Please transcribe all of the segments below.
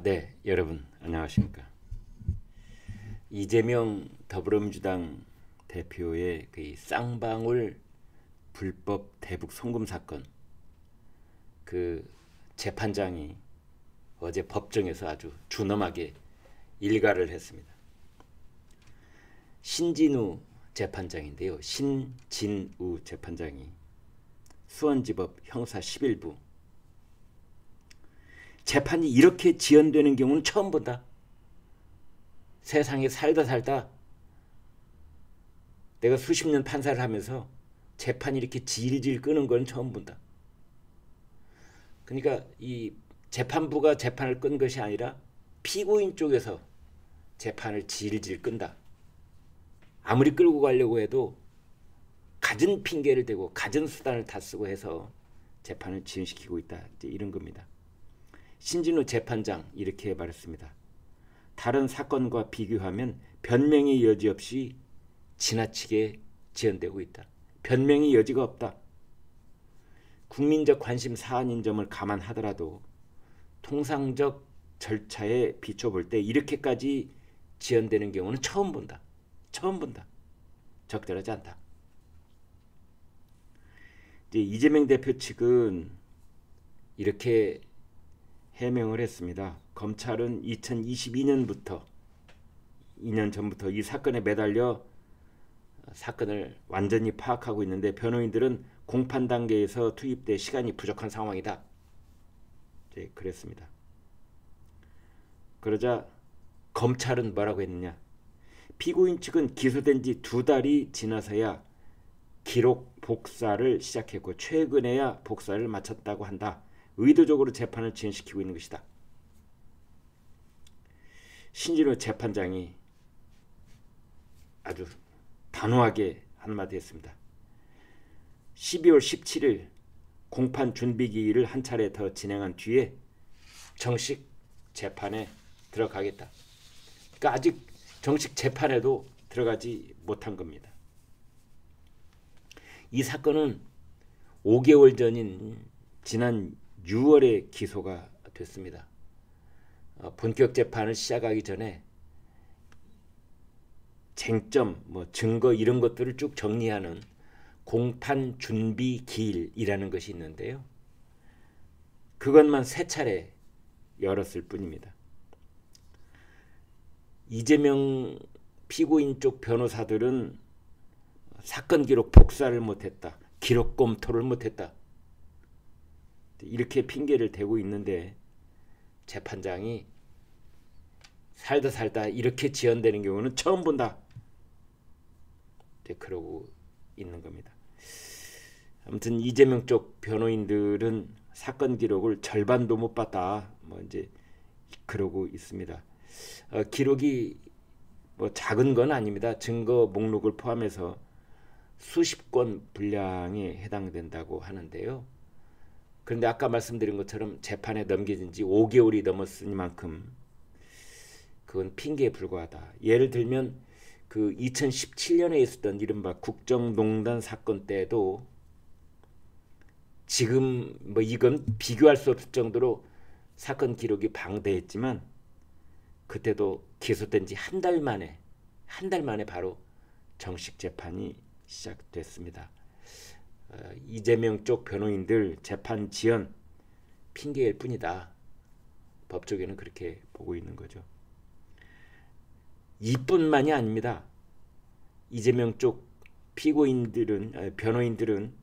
네, 여러분 안녕하십니까? 이재명 더불어민주당 대표의 그 쌍방울 불법 대북 송금 사건, 그 재판장이 어제 법정에서 아주 준엄하게 일가를 했습니다. 신진우 재판장인데요. 신진우 재판장이 수원지법 형사 11부 재판이 이렇게 지연되는 경우는 처음 본다. 세상에 살다 내가 수십 년 판사를 하면서 재판이 이렇게 질질 끄는 건 처음 본다. 그러니까 이 재판부가 재판을 끈 것이 아니라 피고인 쪽에서 재판을 질질 끈다. 아무리 끌고 가려고 해도 갖은 핑계를 대고 갖은 수단을 다 쓰고 해서 재판을 지연시키고 있다. 이제 이런 겁니다. 신진우 재판장 이렇게 말했습니다. 다른 사건과 비교하면 변명의 여지 없이 지나치게 지연되고 있다. 변명의 여지가 없다. 국민적 관심 사안인 점을 감안하더라도 통상적 절차에 비춰볼 때 이렇게까지 지연되는 경우는 처음 본다. 처음 본다. 적절하지 않다. 이제 이재명 대표 측은 이렇게 해명을 했습니다. 검찰은 2022년부터 2년 전부터 이 사건에 매달려 사건을 완전히 파악하고 있는데 변호인들은 공판 단계에서 투입돼 시간이 부족한 상황이다. 네, 그랬습니다. 그러자 검찰은 뭐라고 했느냐. 피고인 측은 기소된 지 2달이 지나서야 기록 복사를 시작했고 최근에야 복사를 마쳤다고 한다. 의도적으로 재판을 지연시키고 있는 것이다. 신진우 재판장이 아주 단호하게 한마디 했습니다. 12월 17일 공판 준비기일을 한 차례 더 진행한 뒤에 정식 재판에 들어가겠다. 그러니까 아직 정식 재판에도 들어가지 못한 겁니다. 이 사건은 5개월 전인 지난 6월에 기소가 됐습니다. 본격 재판을 시작하기 전에 쟁점, 증거 이런 것들을 쭉 정리하는 공판 준비 기일이라는 것이 있는데요. 그것만 3차례 열었을 뿐입니다. 이재명 피고인 쪽 변호사들은 사건 기록 복사를 못했다. 기록 검토를 못했다. 이렇게 핑계를 대고 있는데 재판장이 살다 이렇게 지연되는 경우는 처음 본다. 그러고 있는 겁니다. 아무튼 이재명 쪽 변호인들은 사건 기록을 절반도 못 봤다. 이제 그러고 있습니다. 기록이 작은 건 아닙니다. 증거 목록을 포함해서 수십 건 분량에 해당된다고 하는데요. 그런데 아까 말씀드린 것처럼 재판에 넘겨진 지 5개월이 넘었으니만큼 그건 핑계에 불과하다. 예를 들면 그 2017년에 있었던 이른바 국정농단 사건 때도 지금 이건 비교할 수 없을 정도로 사건 기록이 방대했지만 그때도 기소된 지 한 달 만에 바로 정식 재판이 시작됐습니다. 이재명 쪽 변호인들 재판 지연 핑계일 뿐이다. 법조계는 그렇게 보고 있는 거죠. 이뿐만이 아닙니다. 이재명 쪽 변호인들은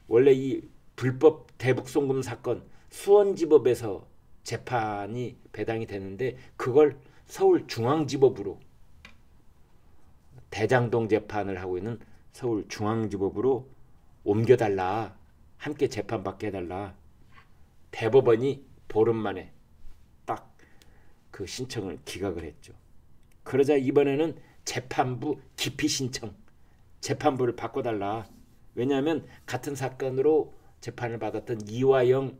원래 이 불법 대북 송금 사건 수원지법에서 재판이 배당이 되는데 그걸 서울중앙지법으로 대장동 재판을 하고 있는 서울중앙지법으로 옮겨달라. 함께 재판받게 해달라. 대법원이 보름 만에 딱 그 신청을 기각을 했죠. 그러자 이번에는 재판부 기피 신청, 재판부를 바꿔달라. 왜냐하면 같은 사건으로 재판을 받았던 이화영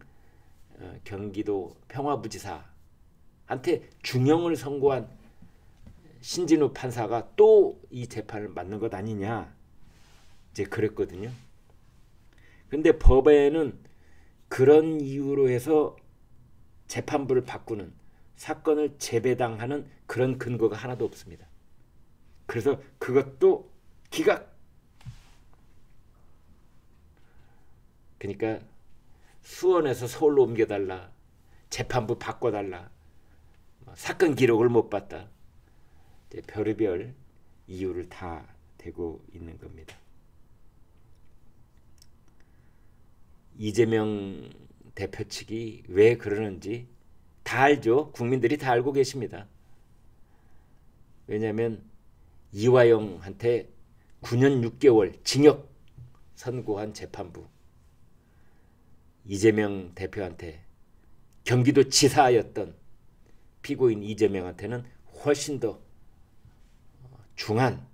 경기도 평화부지사한테 중형을 선고한 신진우 판사가 또 이 재판을 맡는 것 아니냐 이제 그랬거든요. 근데 법에는 그런 이유로 해서 재판부를 바꾸는 사건을 재배당하는 그런 근거가 하나도 없습니다. 그래서 그것도 기각. 그러니까 수원에서 서울로 옮겨달라, 재판부 바꿔달라, 사건 기록을 못 봤다, 이제 별의별 이유를 다 대고 있는 겁니다. 이재명 대표 측이 왜 그러는지 다 알죠. 국민들이 다 알고 계십니다. 왜냐하면 이화영한테 9년 6개월 징역 선고한 재판부, 이재명 대표한테 경기도지사였던 피고인 이재명한테는 훨씬 더 중한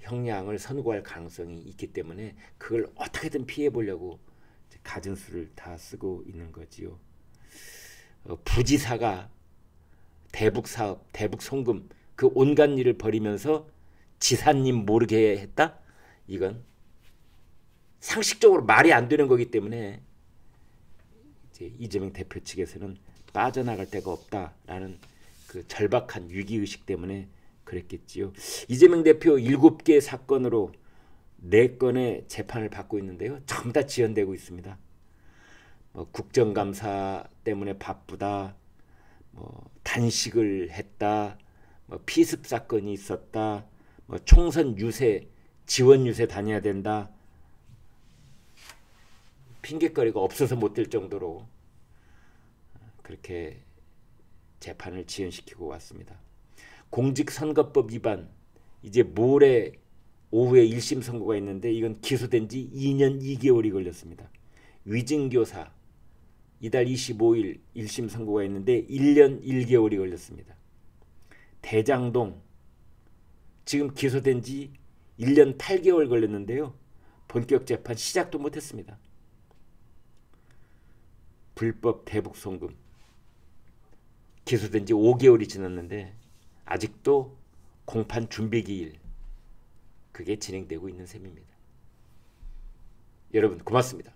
형량을 선고할 가능성이 있기 때문에 그걸 어떻게든 피해보려고 갖은 수를 다 쓰고 있는 거지요. 부지사가 대북사업, 대북송금 그 온갖 일을 벌이면서 지사님 모르게 했다? 이건 상식적으로 말이 안 되는 거기 때문에 이제 이재명 대표 측에서는 빠져나갈 데가 없다라는 그 절박한 위기의식 때문에 그랬겠지요. 이재명 대표 7개 사건으로 4건의 재판을 받고 있는데요. 전부 다 지연되고 있습니다. 국정감사 때문에 바쁘다, 단식을 했다, 피습 사건이 있었다, 총선 유세, 지원 유세 다녀야 된다, 핑계거리가 없어서 못 될 정도로 그렇게 재판을 지연시키고 왔습니다. 공직선거법 위반, 이제 모레 오후에 1심 선고가 있는데 이건 기소된 지 2년 2개월이 걸렸습니다. 위증교사, 이달 25일 1심 선고가 있는데 1년 1개월이 걸렸습니다. 대장동, 지금 기소된 지 1년 8개월 걸렸는데요. 본격 재판 시작도 못했습니다. 불법 대북송금, 기소된 지 5개월이 지났는데 아직도 공판 준비기일, 그게 진행되고 있는 셈입니다. 여러분 고맙습니다.